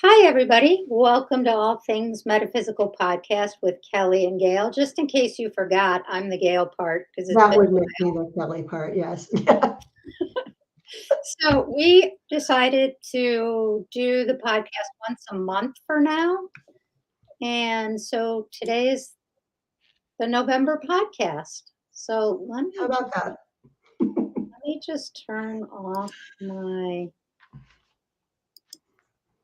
Hi, everybody. Welcome to All Things Metaphysical podcast with Kelly and Gail. Just in case you forgot, I'm the Gail part because it's That been. would make me the Kelly part, yes. So we decided to do the podcast once a month for now. And so today is the November podcast. So How about that? let me just turn off my.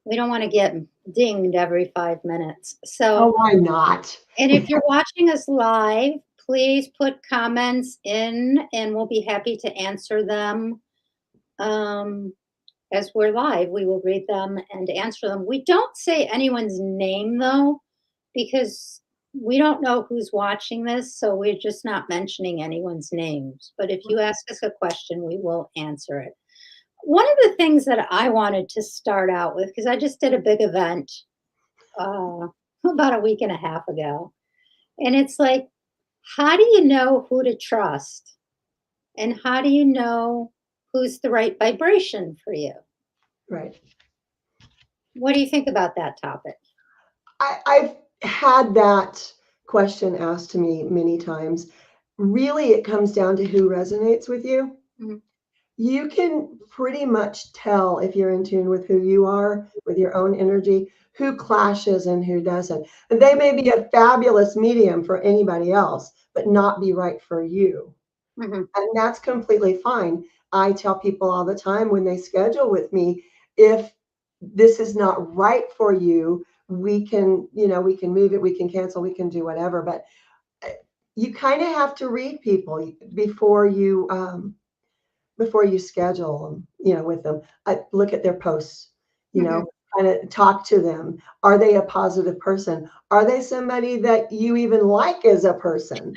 We don't want to get dinged every 5 minutes. So Oh, why not? And if you're watching us live, please put comments in and we'll be happy to answer them as we're live. We will read them and answer them. We don't say anyone's name though, because we don't know who's watching this, so we're just not mentioning anyone's names. But if you ask us a question, we will answer it. One of the things that I wanted to start out with, because I just did a big event about a week and a half ago, and it's like, how do you know who to trust? And how do you know who's the right vibration for you? Right. What do you think about that topic? I've had that question asked to me many times. Really, it comes down to who resonates with you. Mhm. You can pretty much tell if you're in tune with who you are, with your own energy, who clashes and who doesn't. And they may be a fabulous medium for anybody else, but not be right for you. Mhm. And that's completely fine. I tell people all the time when they schedule with me, if this is not right for you, we can move it, we can cancel, we can do whatever. But uh, you kind of have to read people before you schedule them, with them. I look at their posts, Mhm. kind of talk to them. Are they a positive person? Are they somebody that you even like as a person?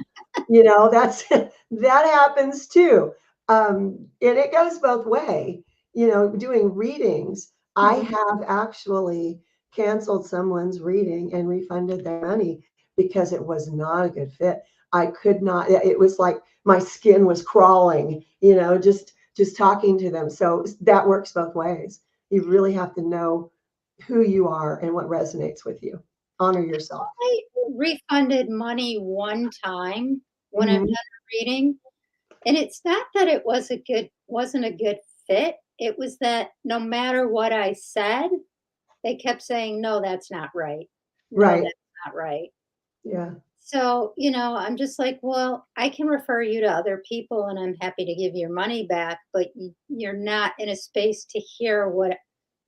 That's that happens too. And it goes both way. Doing readings, I Mhm. have actually canceled someone's reading and refunded their money because it was not a good fit. I could not, it was like my skin was crawling, just talking to them. So that works both ways. You really have to know who you are and what resonates with you. Honor yourself. I refunded money one time when I've done Hmm. a reading, and it's not that it wasn't a good fit. It was that no matter what I said, they kept saying, "No, that's not right. No, Right. that's not right." Yeah. So, I'm just like, well, I can refer you to other people and I'm happy to give your money back, but you're not in a space to hear what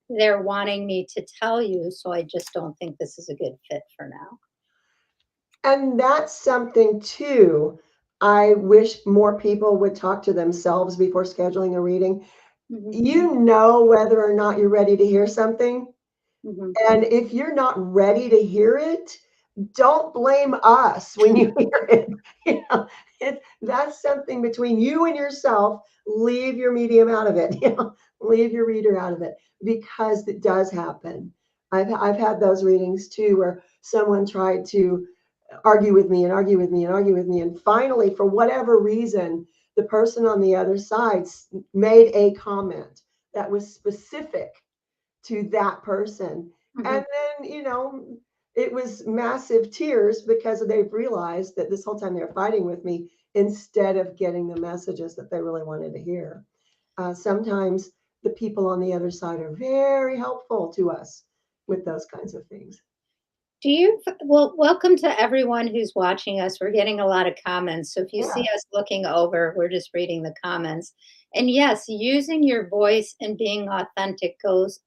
they're wanting me to tell you. So I just don't think this is a good fit for now. And that's something too. I wish more people would talk to themselves before scheduling a reading. Hmm. You know whether or not you're ready to hear something. Hmm. And if you're not ready to hear it, don't blame us when you hear it. You know, that's something between you and yourself. Leave your medium out of it. Leave your reader out of it because it does happen. I've had those readings too where someone tried to argue with me and argue with me and argue with me, and finally, for whatever reason, the person on the other side made a comment that was specific to that person. Hmm. And then, it was massive tears because they've realized that this whole time they're fighting with me instead of getting the messages that they really wanted to hear. Sometimes the people on the other side are very helpful to us with those kinds of things. Well, welcome to everyone who's watching us. We're getting a lot of comments. So if you see Yeah, us looking over, we're just reading the comments. And yes, using your voice and being authentic goes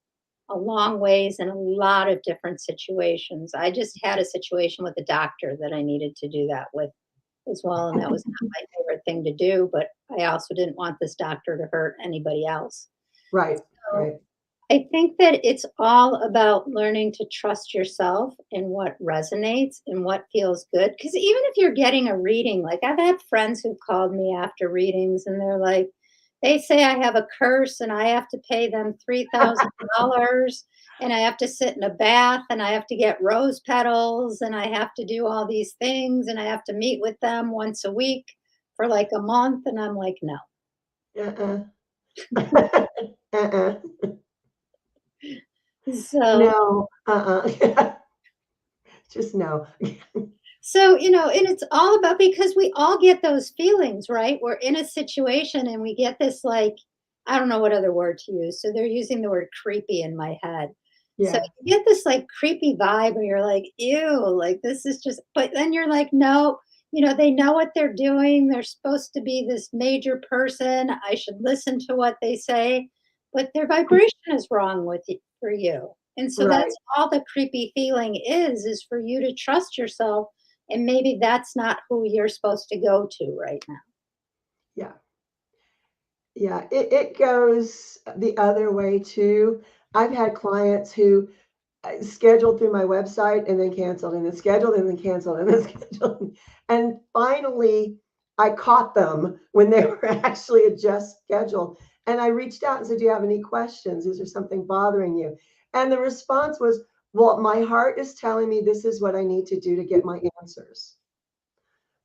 a long ways in a lot of different situations. I just had a situation with a doctor that I needed to do that with as well, and that was not my favorite thing to do, but I also didn't want this doctor to hurt anybody else. right, So right. I think that it's all about learning to trust yourself and what resonates and what feels good. Because even if you're getting a reading, like I've had friends who've called me after readings and they're like, they say I have a curse and I have to pay them $3,000 and I have to sit in a bath and I have to get rose petals and I have to do all these things and I have to meet with them once a week for like a month. And I'm like, no. Uh-uh. Uh-uh. So No, uh-uh. Just no. and it's all about because we all get those feelings, right? We're in a situation and we get this like, I don't know what other word to use. So they're using the word creepy in my head. So Yeah, you get this like creepy vibe where you're like, ew, like this is just, but then you're like, no, they know what they're doing. They're supposed to be this major person. I should listen to what they say, but their vibration is wrong for you. And so right. that's all the creepy feeling is for you to trust yourself, and maybe that's not who you're supposed to go to right now. Yeah. Yeah, it goes the other way too. I've had clients who scheduled through my website and then canceled and then scheduled and then canceled and then scheduled. And finally, I caught them when they were actually had just scheduled. And I reached out and said, "Do you have any questions? Is there something bothering you?" And the response was, "Well, my heart is telling me this is what I need to do to get my answers.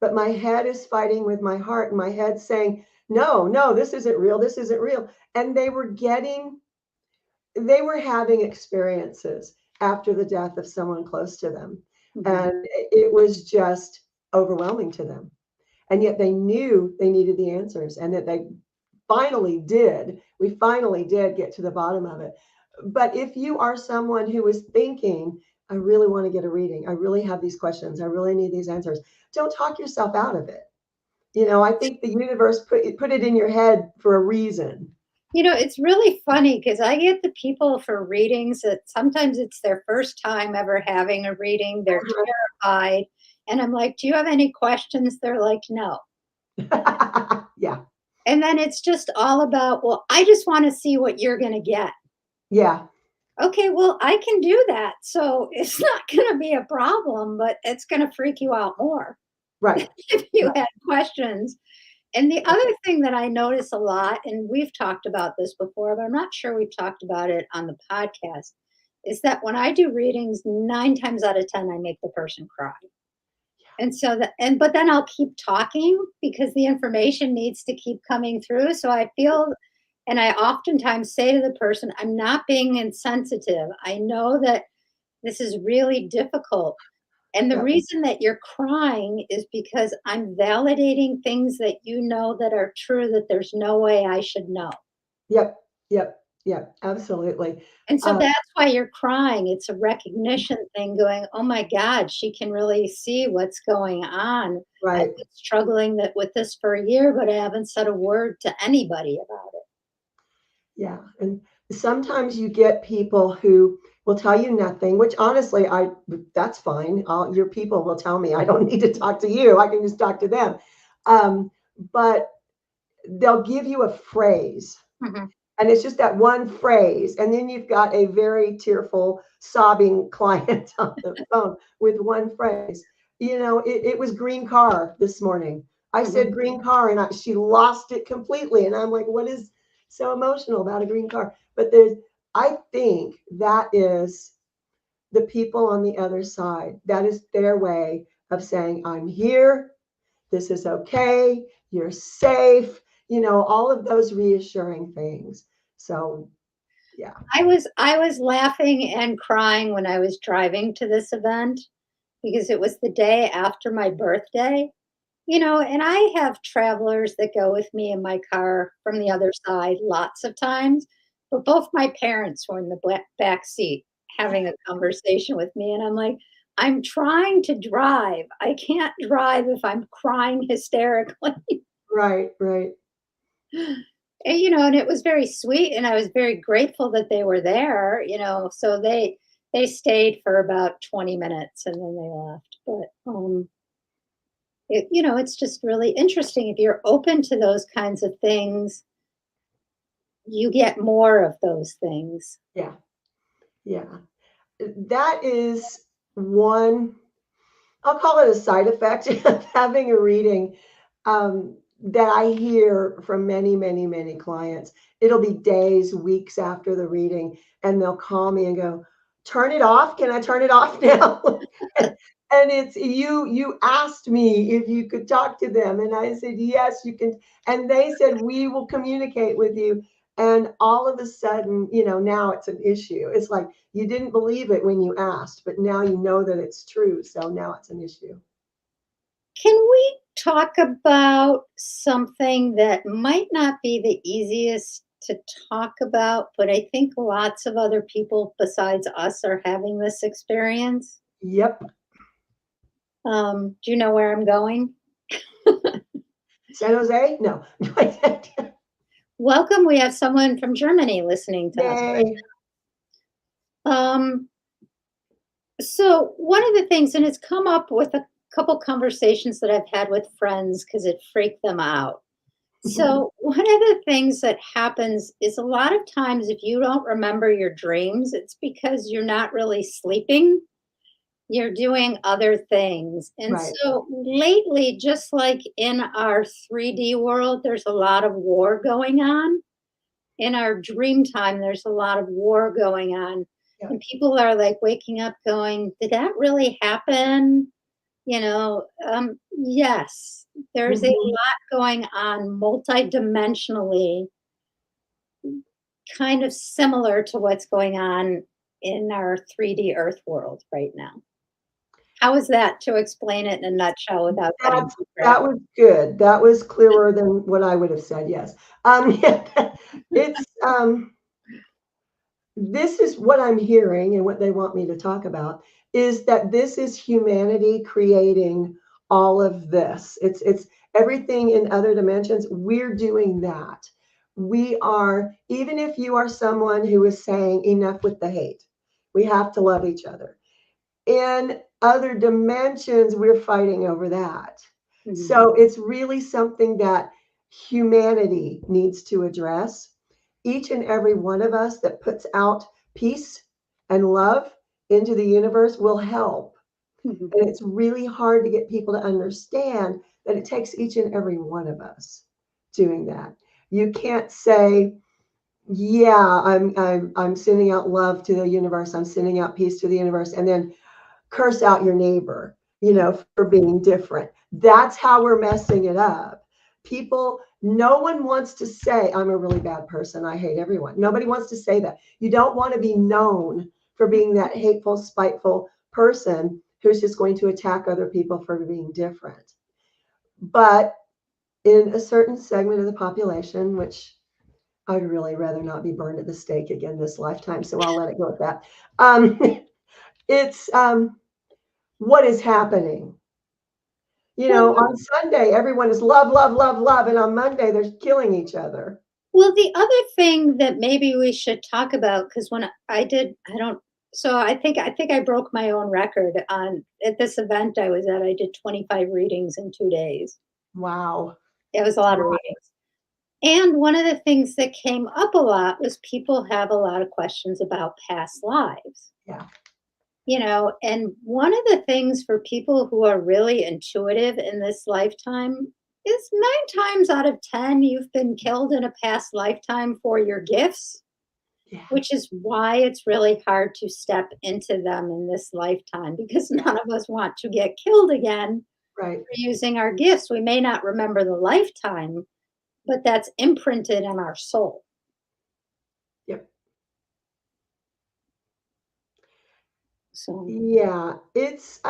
But my head is fighting with my heart, and my head's saying, no, no, this isn't real. This isn't real." And they were having experiences after the death of someone close to them. Mhm. And it was just overwhelming to them. And yet they knew they needed the answers and that they finally did. We finally did get to the bottom of it. But if you are someone who is thinking, I really want to get a reading, I really have these questions, I really need these answers, don't talk yourself out of it. I think the universe put it in your head for a reason. It's really funny because I get the people for readings that sometimes it's their first time ever having a reading. They're terrified. And I'm like, do you have any questions? They're like, no. Yeah, And then it's just all about, well, I just want to see what you're going to get. yeah, Okay, well, I can do that. So it's not going to be a problem, but it's going to freak you out more right, if you right. had questions. And the other thing that I notice a lot, and we've talked about this before, but I'm not sure we've talked about it on the podcast, is that when I do readings, 9 times out of 10, I make the person cry. And so but then I'll keep talking because the information needs to keep coming through. So I feel, and I oftentimes say to the person, I'm not being insensitive. I know that this is really difficult. And the Yep, reason that you're crying is because I'm validating things that you know that are true that there's no way I should know. yep, yep, yep, absolutely. And so Uh, that's why you're crying. It's a recognition thing going, oh my God, she can really see what's going on. I've right. been struggling with this for a year, but I haven't said a word to anybody about it. Yeah, and sometimes you get people who will tell you nothing, which honestly, that's fine. Your people will tell me I don't need to talk to you. I can just talk to them. But they'll give you a phrase, Mhm. and it's just that one phrase, and then you've got a very tearful, sobbing client on the phone with one phrase. It was green car this morning. I Mhm. said green car, and she lost it completely. And I'm like, what is so emotional about a green car? But I think that is the people on the other side. That is their way of saying, I'm here. This is okay. You're safe. All of those reassuring things. So, yeah. I was laughing and crying when I was driving to this event because it was the day after my birthday. And I have travelers that go with me in my car from the other side lots of times, but both my parents were in the back seat having a conversation with me. And I'm like, I'm trying to drive. I can't drive if I'm crying hysterically. Right, right. And it was very sweet. And I was very grateful that they were there. So they stayed for about 20 minutes and then they left. But it's just really interesting. If you're open to those kinds of things, you get more of those things. Yeah, yeah. That is one, I'll call it a side effect of having a reading that I hear from many, many, many clients. It'll be days, weeks after the reading, and they'll call me and go, "Turn it off. Can I turn it off now?" And it's you asked me if you could talk to them, and I said, "Yes, you can." And they said, "We will communicate with you." And all of a sudden, now it's an issue. It's like you didn't believe it when you asked, but now you know that it's true. So now it's an issue. Can we talk about something that might not be the easiest to talk about, but I think lots of other people besides us are having this experience? Yep. Do you know where I'm going? San Jose? No. Welcome. We have someone from Germany listening to us right Yay. now. So one of the things, and it's come up with a couple conversations that I've had with friends because it freaked them out. So one of the things that happens is a lot of times if you don't remember your dreams, it's because you're not really sleeping. You're doing other things. And Right. so lately, just like in our 3D world, there's a lot of war going on. In our dream time, there's a lot of war going on. Yeah. And people are like waking up going, did that really happen? Yes, there's a Mhm. lot going on multidimensionally, kind of similar to what's going on in our 3D Earth world right now. How is that to explain it in a nutshell without getting That's too that graphic? was good. That was clearer than what I would have said, yes. Yeah, it's, this is what I'm hearing and what they want me to talk about is that this is humanity creating all of this. It's everything in other dimensions. We're doing that. We are, even if you are someone who is saying enough with the hate, we have to love each other. In other dimensions, we're fighting over that. Mhm, So it's really something that humanity needs to address. Each and every one of us that puts out peace and love into the universe will help. mhm, And it's really hard to get people to understand that it takes each and every one of us doing that. You can't say, yeah, I'm sending out love to the universe. I'm sending out peace to the universe, and then curse out your neighbor, for being different. That's how we're messing it up. People, no one wants to say, I'm a really bad person. I hate everyone. Nobody wants to say that. You don't want to be known for being that hateful, spiteful person who's just going to attack other people for being different. But in a certain segment of the population, which I'd really rather not be burned at the stake again this lifetime, so I'll let it go at that. Um, it's what is happening. Well, On Sunday, everyone is love, love, love, love. And on Monday, they're killing each other. well, the other thing that maybe we should talk about, because when I did, I don't, so I think I broke my own record on at this event I was at. I did 25 readings in 2 days. Wow. It was a lot of readings. And one of the things that came up a lot was people have a lot of questions about past lives. Yeah. And one of the things for people who are really intuitive in this lifetime is 9 times out of 10, you've been killed in a past lifetime for your gifts, Yeah. which is why it's really hard to step into them in this lifetime because none of us want to get killed again Right. for using our gifts. We may not remember the lifetime, but that's imprinted in our soul. Yep. So, Yeah. It's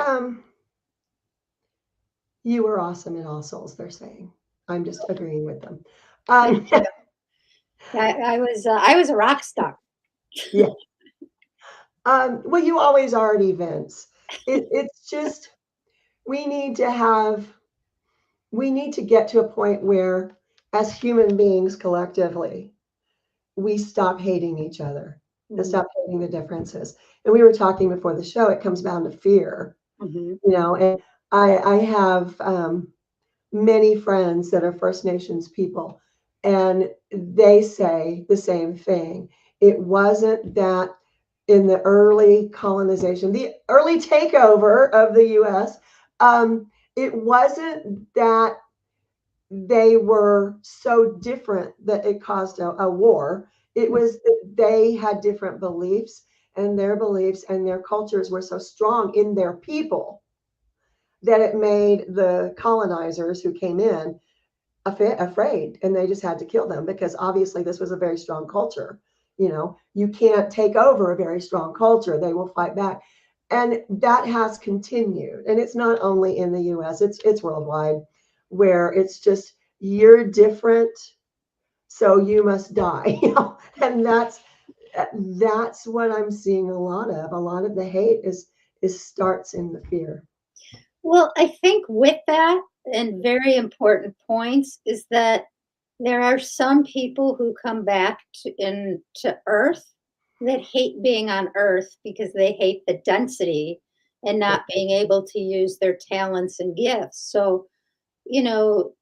you are awesome in all souls, they're saying. I'm just agreeing with them. thank Um, you. I was a rock star. yeah. Well, you always are at events. It's just we need to have we need to get to a point where as human beings collectively we stop hating each other and Mhm, stop hating the differences. And we were talking before the show, it comes down to fear, mhm, and I have many friends that are First Nations people, and they say the same thing. It wasn't that in the early colonization, the early takeover of the US, it wasn't that they were so different that it caused a war. It mhm, was that they had different beliefs, and their beliefs and their cultures were so strong in their people that it made the colonizers who came in afraid, and they just had to kill them because obviously this was a very strong culture. You can't take over a very strong culture. They will fight back. And that has continued. And it's not only in the US, it's worldwide, where it's just you're different, so you must die. And that's what I'm seeing a lot of. A lot of the hate is starts in the fear. Well, I think with that, and very important points, is that there are some people who come back to Earth that hate being on Earth because they hate the density and not being able to use their talents and gifts. So, you know,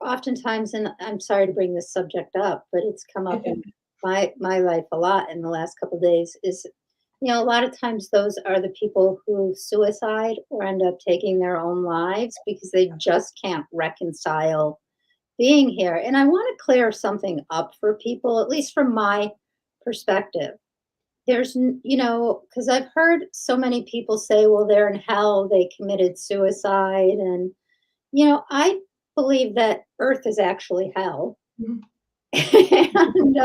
oftentimes, and I'm sorry to bring this subject up, but it's come up in my life a lot in the last couple days, is a lot of times those are the people who suicide or end up taking their own lives because they just can't reconcile being here. And I want to clear something up for people, at least from my perspective. Because I've heard so many people say, well, they're in hell, they committed suicide. And, I believe that Earth is actually hell. Mhm. And,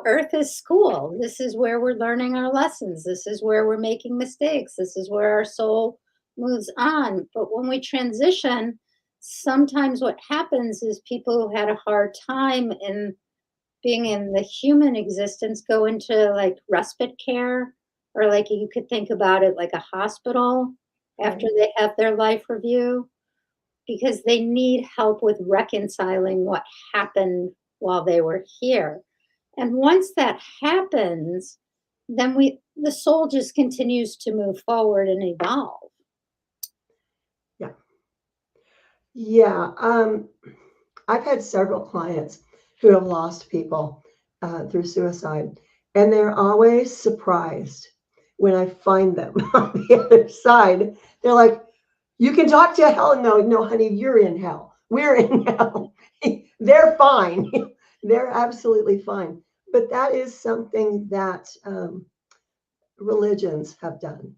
Earth is school. This is where we're learning our lessons. This is where we're making mistakes. This is where our soul moves on. But when we transition, sometimes what happens is people who had a hard time in being in the human existence go into like respite care, or like you could think about it like a hospital after Right. they have their life review, because they need help with reconciling what happened while they were here. And once that happens, then the soul just continues to move forward and evolve. Yeah. Yeah. I've had several clients who have lost people through suicide, and they're always surprised when I find them on the other side. They're like, "You can talk to hell." No, no, honey, you're in hell. We're in hell. They're fine. They're absolutely fine. But that is something that religions have done.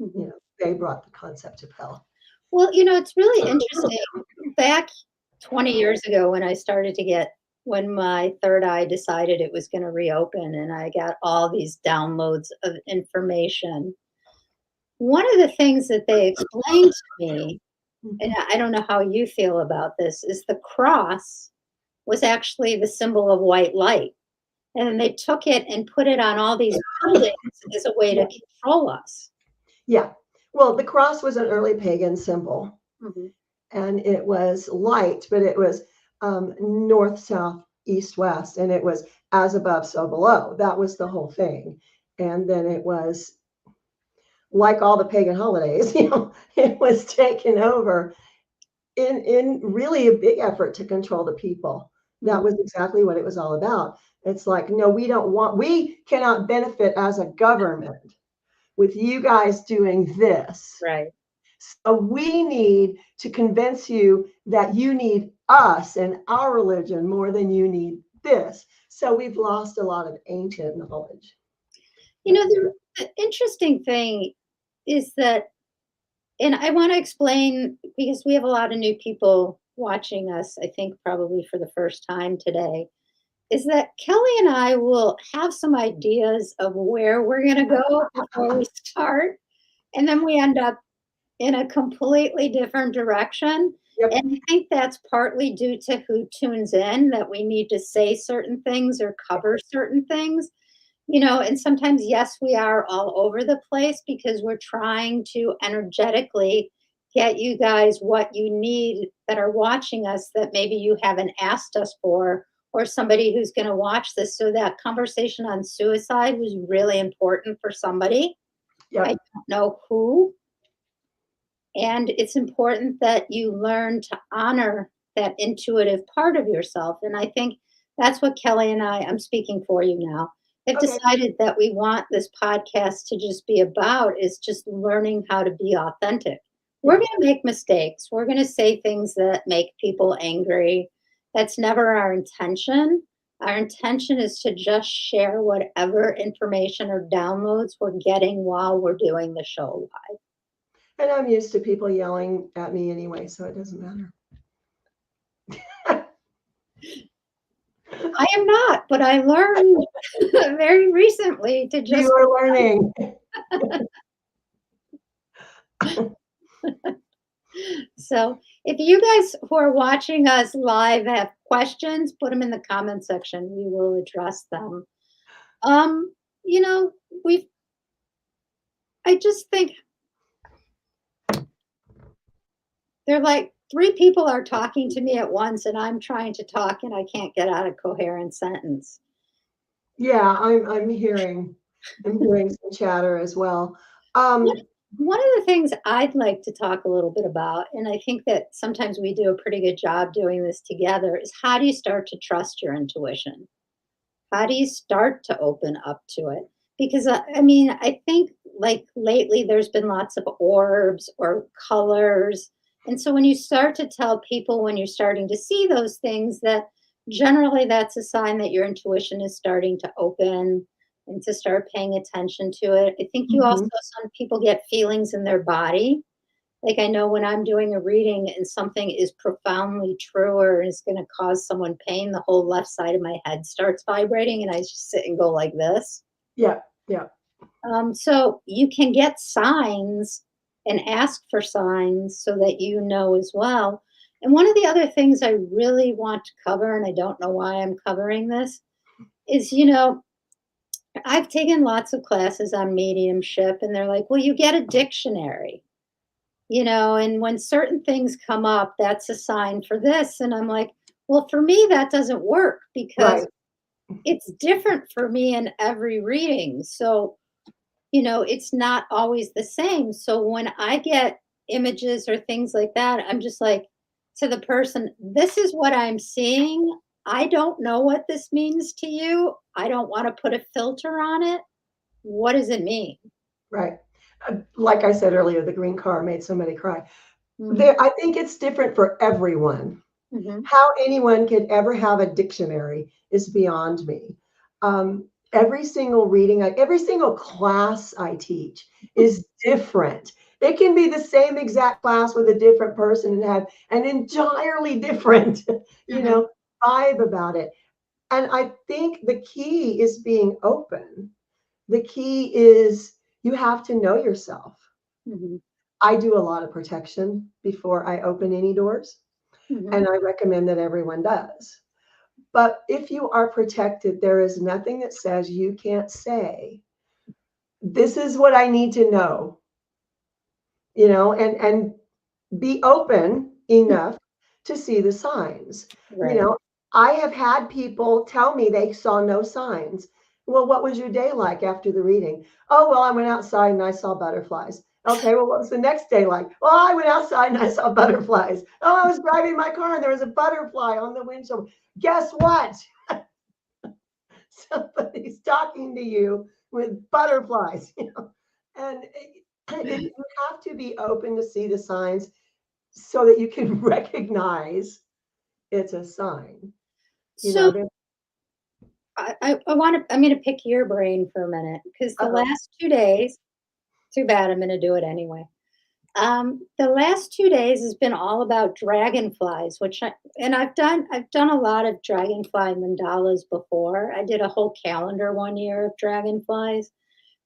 Mhm. They brought the concept of hell. Well, it's really interesting. Back 20 years ago, when I started to when my third eye decided it was going to reopen, and I got all these downloads of information, one of the things that they explained to me, and Mhm. I don't know how you feel about this, is the cross was actually the symbol of white light. And then they took it and put it on all these buildings as a way to Yeah. control us. Yeah. Well, the cross was an early pagan symbol, Mhm. and it was light, but it was north, south, east, west, and it was as above, so below. That was the whole thing. And then it was like all the pagan holidays, it was taken over in really a big effort to control the people. That Mhm. was exactly what it was all about. It's like, no, we cannot benefit as a government with you guys doing this. Right. So we need to convince you that you need us and our religion more than you need this. So we've lost a lot of ancient knowledge. The interesting thing is that, and I want to explain because we have a lot of new people watching us, I think probably for the first time today, is that Kelly and I will have some ideas of where we're going to go before we start. And then we end up in a completely different direction. Yep. And I think that's partly due to who tunes in, that we need to say certain things or cover certain things. And sometimes, yes, we are all over the place because we're trying to energetically get you guys what you need that are watching us that maybe you haven't asked us for, or somebody who's going to watch this. So that conversation on suicide was really important for somebody. I Yep. don't know who, and it's important that you learn to honor that intuitive part of yourself. And I think that's what Kelly and I'm speaking for you now, have Okay. decided that we want this podcast to just be about is just learning how to be authentic. We're Yeah. going to make mistakes. We're going to say things that make people angry. That's never our intention. Our intention is to just share whatever information or downloads we're getting while we're doing the show live. And I'm used to people yelling at me anyway, so it doesn't matter. I am not, but I learned very recently to You just are learning. so if you guys who are watching us live have questions, put them in the comment section. We will address them. Um, you know, we I just think they're like 3 people are talking to me at once and I'm trying to talk and I can't get out a coherent sentence. Yeah, I'm hearing some chatter as well. One Um, one of the things I'd like to talk a little bit about, and I think that sometimes we do a pretty good job doing this together, is how do you start to trust your intuition? How do you start to open up to it? Because I mean, I think like lately there's been lots of orbs or colors. And so when you start to tell people when you're starting to see those things, that generally that's a sign that your intuition is starting to open and to start paying attention to it. I think you also, mhm. some people get feelings in their body. Like I know when I'm doing a reading and something is profoundly true or is going to cause someone pain, the whole left side of my head starts vibrating and I just sit and go like this. Yeah, yeah. So you can get signs and ask for signs so that you know as well. And one of the other things I really want to cover, and I don't know why I'm covering this, is I've taken lots of classes on mediumship, and they're like, well, you get a dictionary. And when certain things come up, that's a sign for this. And I'm like, well, for me, that doesn't work because Right, it's different for me in every reading. So, it's not always the same. So when I get images or things like that, I'm just like to the person, this is what I'm seeing. I don't know what this means to you. I don't want to put a filter on it. What does it mean? right. Like I said earlier, the green car made somebody cry. Hmm. There, I think it's different for everyone. Hmm. How anyone could ever have a dictionary is beyond me. Every single reading, every single class I teach is different. It can be the same exact class with a different person and have an entirely different, you Hmm. know, vibe about it. And I think the key is being open. The key is you have to know yourself. Hmm. I do a lot of protection before I open any doors, Hmm. and I recommend that everyone does. But if you are protected, there is nothing that says you can't say, this is what I need to know, and be open enough to see the signs. You Right. know, I have had people tell me they saw no signs. Well, what was your day like after the reading? Oh, well, I went outside and I saw butterflies. Okay, well, what was the next day like? Well, I went outside and I saw butterflies. Oh, I was driving my car and there was a butterfly on the windshield. Guess what? Somebody's talking to you with butterflies, and you have to be open to see the signs so that you can recognize it's a sign. You So know, there, I want to. I'm going to pick your brain for a minute because the uh-oh, last 2 days. Too bad. I'm going to do it anyway. The last 2 days has been all about dragonflies, and I've done a lot of dragonfly mandalas before. I did a whole calendar one year of dragonflies,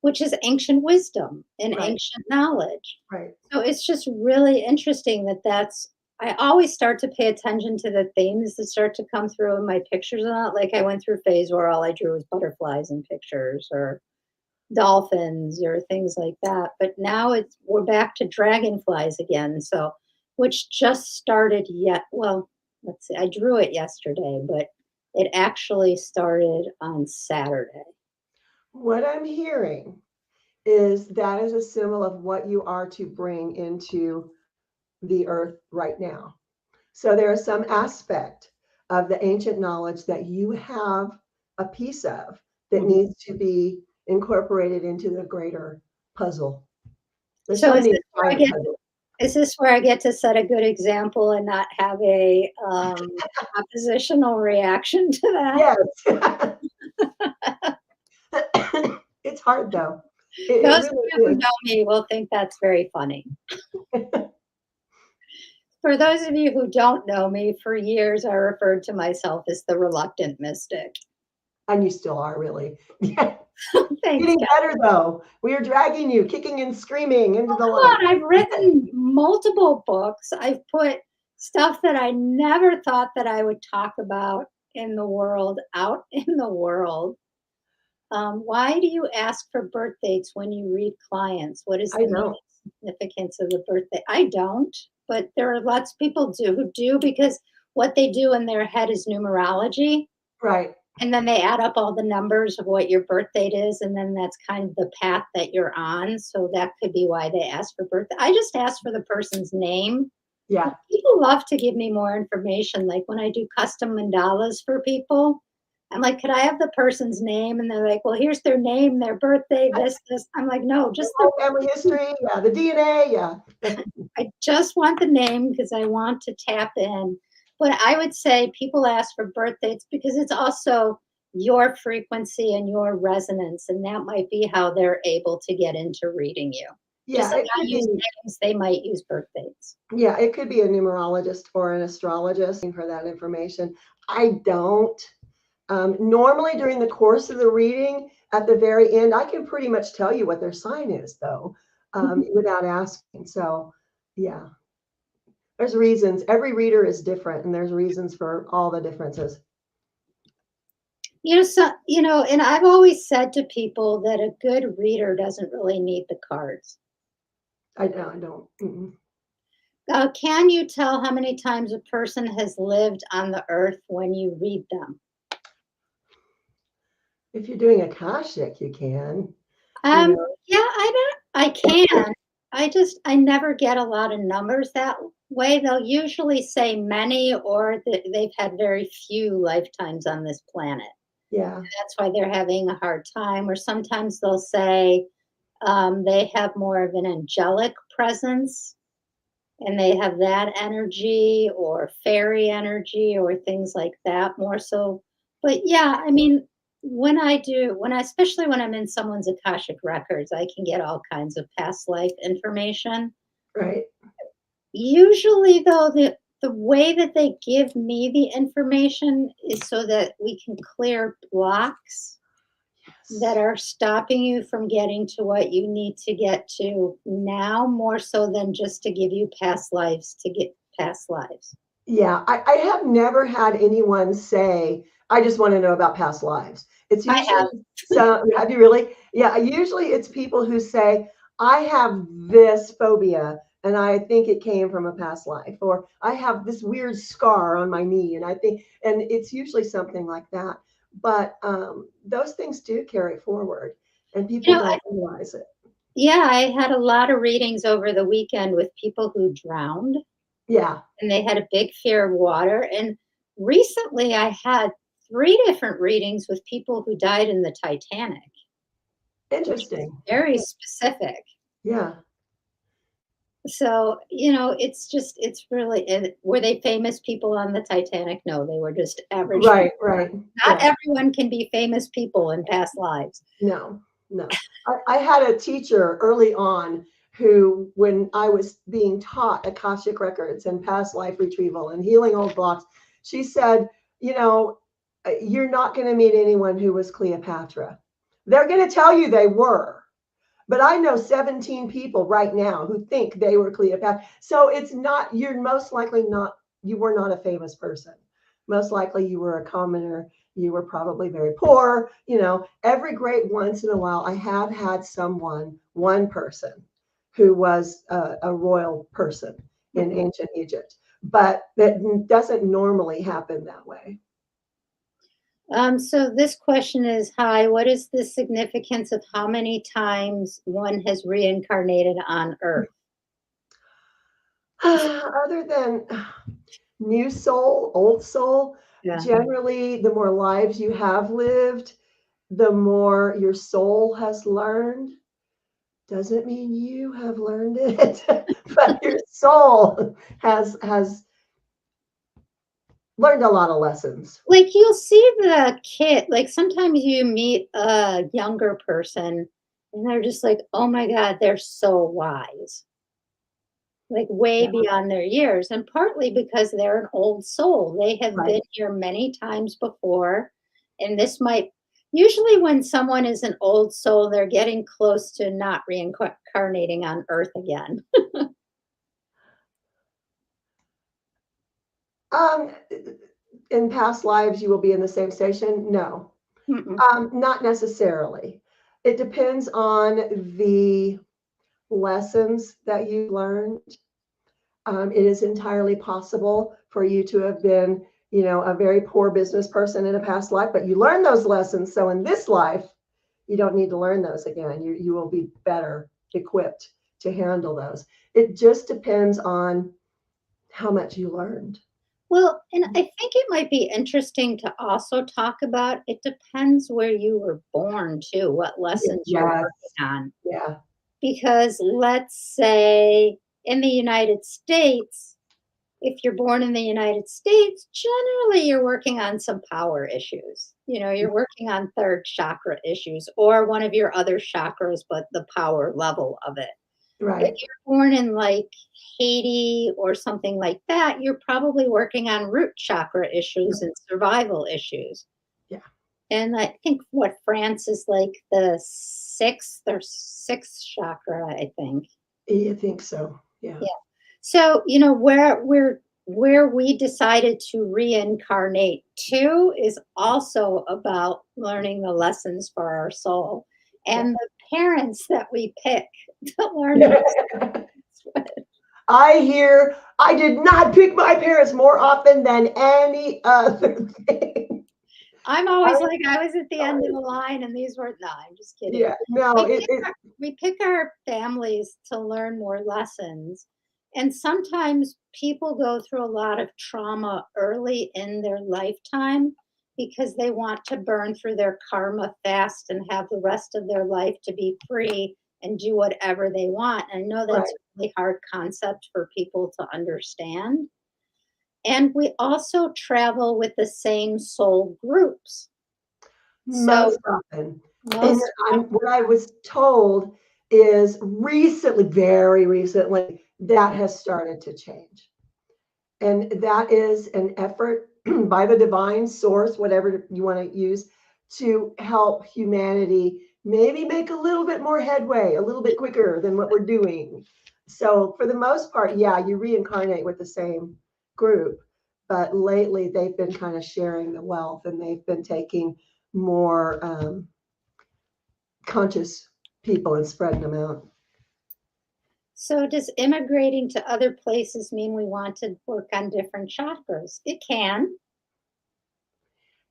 which is ancient wisdom and right, ancient knowledge. right. So it's just really interesting that's. I always start to pay attention to the themes that start to come through in my pictures a lot. Like I went through a phase where all I drew was butterflies in pictures or dolphins or things like that. But now we're back to dragonflies again. So, which just started yet. Well, let's see. I drew it yesterday, but it actually started on Saturday. What I'm hearing is that is a symbol of what you are to bring into the earth right now. So there is some aspect of the ancient knowledge that you have a piece of that Mhm. needs to be incorporated into the greater puzzle. There's So so is many this where I giant get? puzzles. Is this where I get to set a good example and not have a oppositional reaction to that? Yes. It's hard though. It Those of really you who is. know me will think that's very funny. For those of you who don't know me, for years I referred to myself as the reluctant mystic. And you still are really. Yeah. Thanks, Getting God. better though. We are dragging you, kicking and screaming into Well, the come light. on, I've written multiple books. I've put stuff that I never thought that I would talk about in the world out in the world. Why do you ask for birth dates when you read clients? What is I the meaning don't. and significance of the birthday? I don't, but there are lots of people who do because what they do in their head is numerology. Right. And then they add up all the numbers of what your birth date is, and then that's kind of the path that you're on. So that could be why they ask for birthday. I just ask for the person's name. Yeah. People love to give me more information. Like when I do custom mandalas for people, I'm like, could I have the person's name? And they're like, well, here's their name, their birthday, this. I'm like, no, The just whole family history. Yeah. The DNA. Yeah. I just want the name because I want to tap in. But I would say people ask for birth dates because it's also your frequency and your resonance, and that might be how they're able to get into reading you. Just Yeah. like It I could use be. names, they might use birth dates. Yeah. It could be a numerologist or an astrologist for that information. I don't. Normally, during the course of the reading, at the very end, I can pretty much tell you what their sign is, though, without asking. So, yeah, there's reasons. Every reader is different, and there's reasons for all the differences. And I've always said to people that a good reader doesn't really need the cards. I don't. Mm-mm. Can you tell how many times a person has lived on the earth when you read them? If you're doing Akashic, you can. You Um, know, yeah, I can. I never get a lot of numbers that way. They'll usually say many or that they've had very few lifetimes on this planet. yeah, That's why they're having a hard time. Or sometimes they'll say they have more of an angelic presence and they have that energy or fairy energy or things like that more so. But yeah, I mean, especially when I'm in someone's Akashic records, I can get all kinds of past life information. right. Usually, though, the way that they give me the information is so that we can clear blocks that Yes. are stopping you from getting to what you need to get to now, more so than just to give you past lives to get past lives. Yeah, I have never had anyone say, I just want to know about past lives. It's I usually, have. so have you really? Yeah, usually it's people who say, I have this phobia and I think it came from a past life, or I have this weird scar on my knee and I think, and it's usually something like that. But those things do carry forward and You people know, don't realize it. yeah, I had a lot of readings over the weekend with people who drowned Yeah, and they had a big fear of water. And recently I had three different readings with people who died in the Titanic, which is interesting. very specific. Yeah, So, it's really, and were they famous people on the Titanic? No, they were just average right, people. right. Not Yeah. everyone can be famous people in past lives. No, no. I had a teacher early on who, when I was being taught Akashic records and past life retrieval and healing old blocks, she said, you know, you're not going to meet anyone who was Cleopatra. They're going to tell you they were. But I know 17 people right now who think they were Cleopatra. So it's not, you're most likely not, you were not a famous person. Most likely you were a commoner. You were probably very poor. Every great once in a while, I have had one person who was a royal person in Mhm. ancient Egypt. But that doesn't normally happen that way. So this question is, hi, what is the significance of how many times one has reincarnated on Earth? Other than new soul, old soul, Yeah. generally, the more lives you have lived, the more your soul has learned. Doesn't mean you have learned it, but your soul has learned a lot of lessons. Like you'll see the kid, like sometimes you meet a younger person and they're just like, oh my God, they're so wise. like way Yeah, beyond their years, and partly because they're an old soul. They have right. been here many times before, and this might usually when someone is an old soul, they're getting close to not reincarnating on Earth again. Um, in past lives, you will be in the same station? No, Mm-mm. not necessarily. It depends on the lessons that you learned. It is entirely possible for you to have been, a very poor business person in a past life, but you learned those lessons. So in this life, you don't need to learn those again. You will be better equipped to handle those. It just depends on how much you learned. Well, and I think it might be interesting to also talk about it depends where you were born too, what lessons you're Yes. working on. Yeah. Because let's say in the United States, if you're born in the United States, generally you're working on some power issues. You're working on third chakra issues or one of your other chakras, but the power level of it. If Right. you're born in like Haiti or something like that, you're probably working on root chakra issues and survival issues. Yeah. And I think what France is like the sixth chakra, I think. You think so? Yeah. Yeah. So, where we decided to reincarnate to is also about learning the lessons for our soul. Yeah. And the parents that we pick to learn the lessons with. I did not pick my parents more often than any other thing. I'm always I'm like I was at the end of sorry. the line, and these were no. I'm just kidding. Yeah. No, We pick we pick our families to learn more lessons, and sometimes people go through a lot of trauma early in their lifetime because they want to burn through their karma fast and have the rest of their life to be free and do whatever they want. I know that's right. a really hard concept for people to understand. And we also travel with the same soul groups. So Most often. And most what I was told is recently, very recently, that has started to change. And that is an effort by the divine source, whatever you want to use, to help humanity maybe make a little bit more headway, a little bit quicker than what we're doing. So, for the most part, yeah, you reincarnate with the same group. But lately, they've been kind of sharing the wealth and they've been taking more conscious people and spreading them out. so does immigrating to other places mean we want to work on different chakras? It can.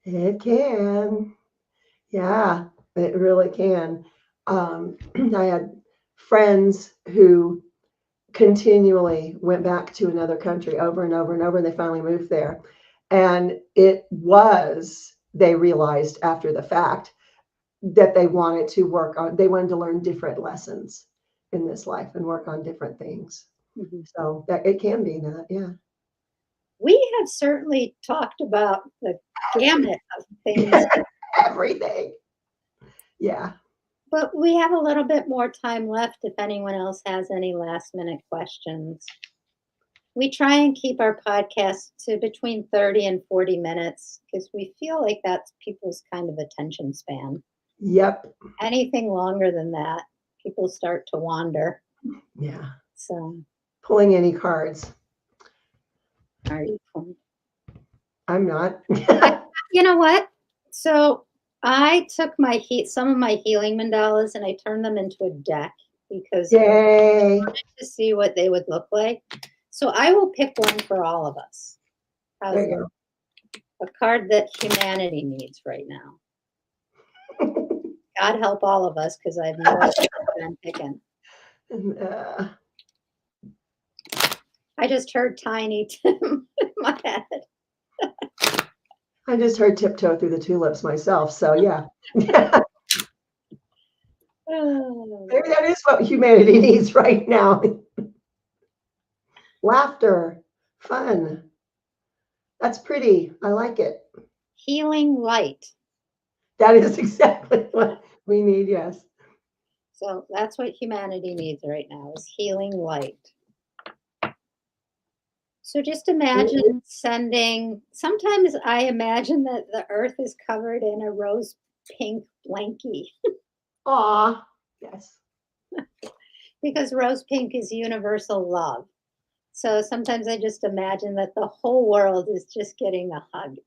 It can. Yeah, it really can. I had friends who continually went back to another country over and over and over, and they finally moved there. And they realized after the fact that they wanted to learn different lessons in this life and work on different things. Mhm. So that it can be that, yeah. We have certainly talked about the gamut of things, Everything. Yeah. but we have a little bit more time left if anyone else has any last minute questions. We try and keep our podcast to between 30 and 40 minutes because we feel like that's people's kind of attention span. Yep. Anything longer than that, people start to wander. Yeah. So, Pulling any cards. are you cool? I'm not. I, you know what? So, I took some of my healing mandalas and I turned them into a deck because I Yay. wanted to see what they would look like. So, I will pick one for all of us. There How's that? you A card that humanity needs right now. go. God help all of us because I have no idea what I'm picking. And, I just heard Tiny Tim in my head. I just heard tiptoe through the tulips myself. So yeah. Maybe Oh. that is what humanity needs right now. Laughter, fun. That's pretty. I like it. Healing light. That is exactly what we need. Yes. So that's what humanity needs right now is healing light. So just imagine sending, sometimes I imagine that the earth is covered in a rose pink blankie Aw, yes. because rose pink is universal love. So sometimes I just imagine that the whole world is just getting a hug.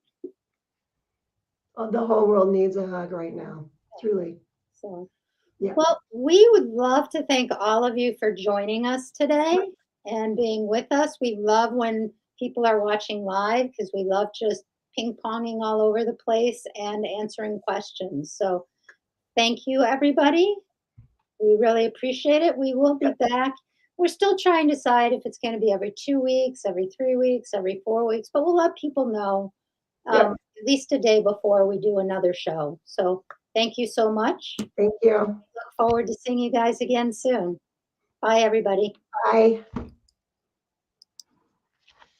Oh, the whole world needs a hug right now. Truly. So, Yeah. well, we would love to thank all of you for joining us today and being with us. We love when people are watching live because we love just ping ponging all over the place and answering questions. So, thank you, everybody. We really appreciate it. We will be back. We're still trying to decide if it's going to be every 2 weeks, every 3 weeks, every 4 weeks, but we'll let people know Yep. at least a day before we do another show. So thank you so much. Thank you. Look forward to seeing you guys again soon. Bye, everybody. Bye.